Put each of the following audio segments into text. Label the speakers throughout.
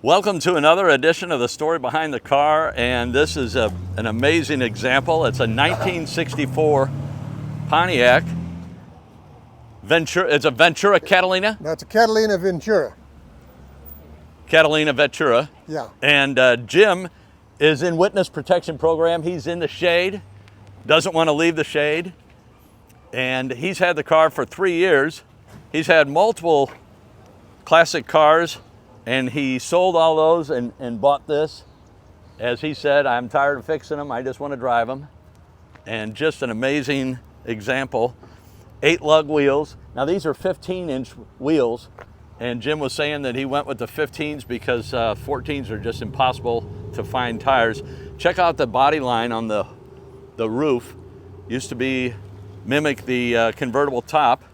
Speaker 1: Welcome to another edition of The Story Behind the Car, and this is an amazing example. It's a 1964 Pontiac Ventura. It's a Ventura Catalina?
Speaker 2: That's a Catalina Ventura.
Speaker 1: Catalina Ventura.
Speaker 2: Yeah.
Speaker 1: And Jim is in witness protection program. He's in the shade, doesn't want to leave the shade, and he's had the car for 3 years. He's had multiple classic cars, and he sold all those and bought this. As he said, I'm tired of fixing them, I just want to drive them. And just an amazing example. 8-lug wheels. Now these are 15-inch wheels, and Jim was saying that he went with the 15s because 14s are just impossible to find tires. Check out the body line on the roof. Used to mimic the convertible top.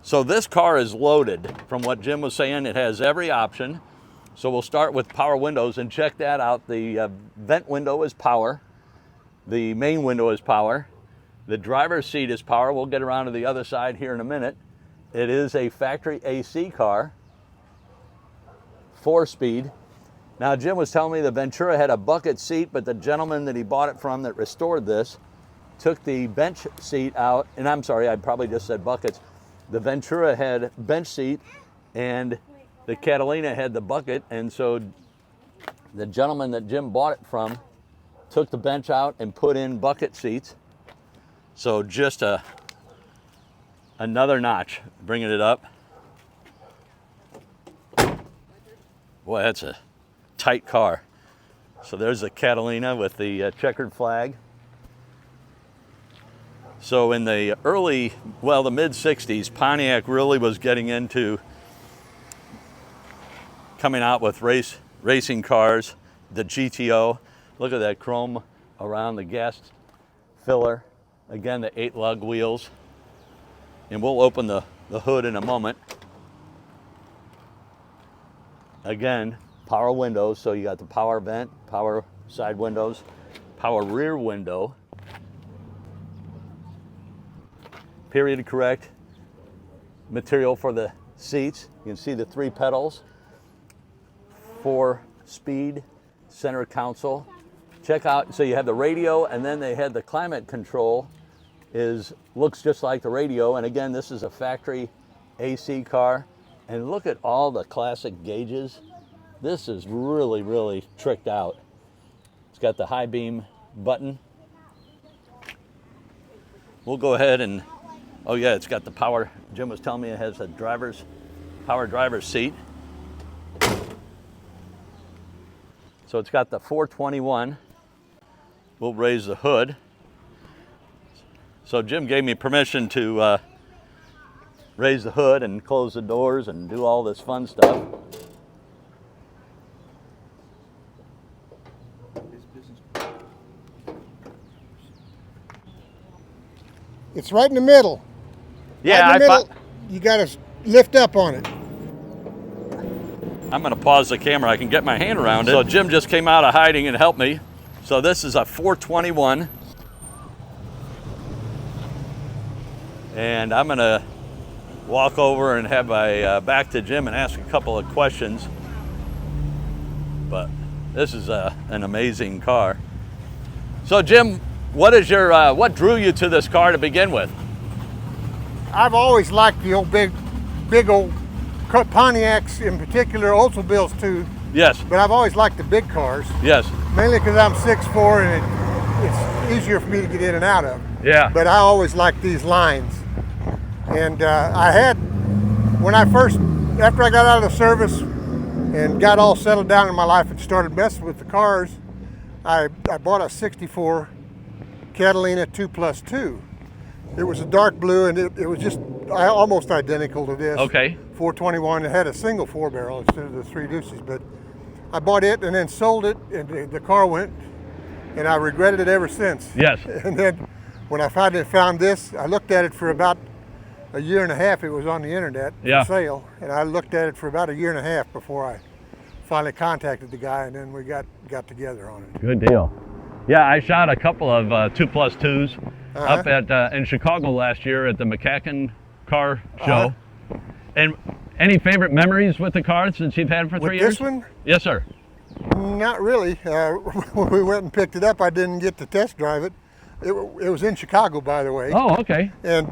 Speaker 1: So this car is loaded. From what Jim was saying, it has every option. So we'll start with power windows and check that out. The vent window is power. The main window is power. The driver's seat is power. We'll get around to the other side here in a minute. It is a factory AC car, 4-speed. Now Jim was telling me the Ventura had a bucket seat, but the gentleman that he bought it from that restored this took the bench seat out, and I'm sorry, I probably just said buckets. The Ventura had bench seat and the Catalina had the bucket, and so the gentleman that Jim bought it from took the bench out and put in bucket seats. So just another notch, bringing it up. Boy, that's a tight car. So there's the Catalina with the checkered flag. So in the the mid-60s, Pontiac really was getting into coming out with racing cars, the GTO. Look at that chrome around the gas filler. Again, the 8-lug wheels. And we'll open the hood in a moment. Again, power windows, so you got the power vent, power side windows, power rear window. Period correct material for the seats. You can see the 3 pedals, 4-speed center console. Check out, so you have the radio, and then they had the climate control. Looks just like the radio, and again, this is a factory AC car. And look at all the classic gauges. This is really, really tricked out. It's got the high beam button. We'll go ahead and, oh yeah, it's got the power. Jim was telling me it has a power driver's seat. So it's got the 421. We'll raise the hood. So Jim gave me permission to raise the hood and close the doors and do all this fun stuff.
Speaker 2: It's right in the middle.
Speaker 1: Yeah,
Speaker 2: right in the middle, you got to lift up on it.
Speaker 1: I'm going to pause the camera. I can get my hand around it. So Jim just came out of hiding and helped me. So this is a 421. And I'm going to walk over and have my back to Jim and ask a couple of questions. But this is an amazing car. So Jim, what drew you to this car to begin with?
Speaker 2: I've always liked the old big old Pontiacs, in particular Oldsmobiles too.
Speaker 1: Yes.
Speaker 2: But I've always liked the big cars.
Speaker 1: Yes.
Speaker 2: Mainly because I'm 6'4" and it's easier for me to get in and out of.
Speaker 1: Yeah.
Speaker 2: But I always liked these lines. And after I got out of the service and got all settled down in my life and started messing with the cars, I bought a 64 Catalina 2+2. It was a dark blue, and it was just almost identical to this.
Speaker 1: Okay.
Speaker 2: 421. It had a single 4-barrel instead of the 3 deuces. But I bought it and then sold it, and the car went, and I regretted it ever since.
Speaker 1: Yes.
Speaker 2: And then when I finally found this, I looked at it for about a year and a half. It was on the internet for sale, and I looked at it for about a year and a half before I finally contacted the guy, and then we got together on it.
Speaker 1: Good deal. Yeah, I shot a couple of 2+2s up in Chicago last year at the McCacken car show. And Any favorite memories with the car since you've had it for 3 years?
Speaker 2: This one?
Speaker 1: Yes, sir.
Speaker 2: Not really. When we went and picked it up, I didn't get to test drive it. It was in Chicago, by the way.
Speaker 1: Oh, okay.
Speaker 2: And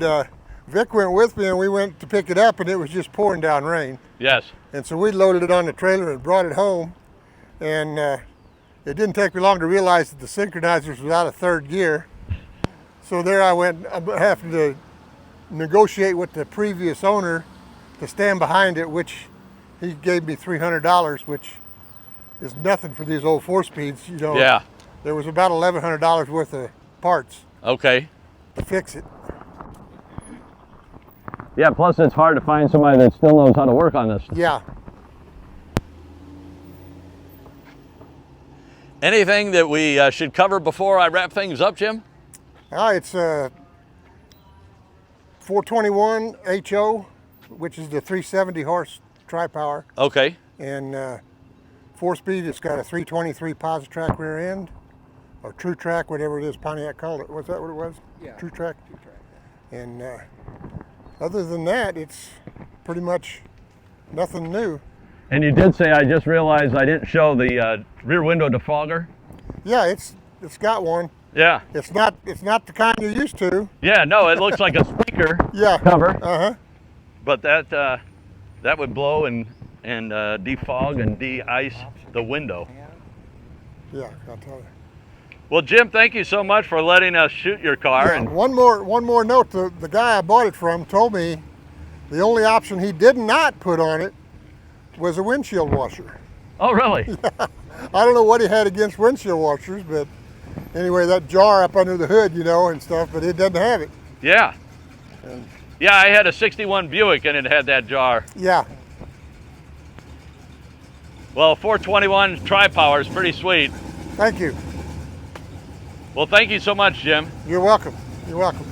Speaker 2: Vic went with me, and we went to pick it up, and it was just pouring down rain.
Speaker 1: Yes.
Speaker 2: And so we loaded it on the trailer and brought it home. And it didn't take me long to realize that the synchronizers was out of third gear. So there I went, having to negotiate with the previous owner to stand behind it, which he gave me $300, which is nothing for these old 4-speeds, you know.
Speaker 1: Yeah.
Speaker 2: There was about $1,100 worth of parts
Speaker 1: Okay.
Speaker 2: to fix it.
Speaker 1: Yeah, plus it's hard to find somebody that still knows how to work on this.
Speaker 2: Yeah.
Speaker 1: Anything that we should cover before I wrap things up, Jim?
Speaker 2: It's 421 HO, which is the 370 horse tri-power.
Speaker 1: Okay.
Speaker 2: And 4-speed, it's got a 323 Posi-Trac rear end, or TrueTrac, whatever it is, Pontiac called it. Was that what it was?
Speaker 3: Yeah.
Speaker 2: TrueTrac. And other than that, it's pretty much nothing new.
Speaker 1: And you did say, I just realized I didn't show the rear window defogger.
Speaker 2: Yeah, it's got one.
Speaker 1: Yeah.
Speaker 2: It's not the kind you're used to.
Speaker 1: Yeah, no, it looks like a speaker
Speaker 2: Yeah.
Speaker 1: cover.
Speaker 2: Uh-huh.
Speaker 1: But that would blow and defog and de-ice the window.
Speaker 2: Yeah, I'll tell you.
Speaker 1: Well, Jim, thank you so much for letting us shoot your car.
Speaker 2: Yeah,
Speaker 1: And
Speaker 2: one more note. The guy I bought it from told me the only option he did not put on it was a windshield washer.
Speaker 1: oh, really?
Speaker 2: I don't know what he had against windshield washers, but anyway, that jar up under the hood, you know, and stuff, but it doesn't have it.
Speaker 1: Yeah. Yeah, I had a 61 Buick and it had that jar.
Speaker 2: Yeah.
Speaker 1: Well, 421 tri-power is pretty sweet.
Speaker 2: Thank you.
Speaker 1: Well, thank you so much, Jim.
Speaker 2: You're welcome. You're welcome.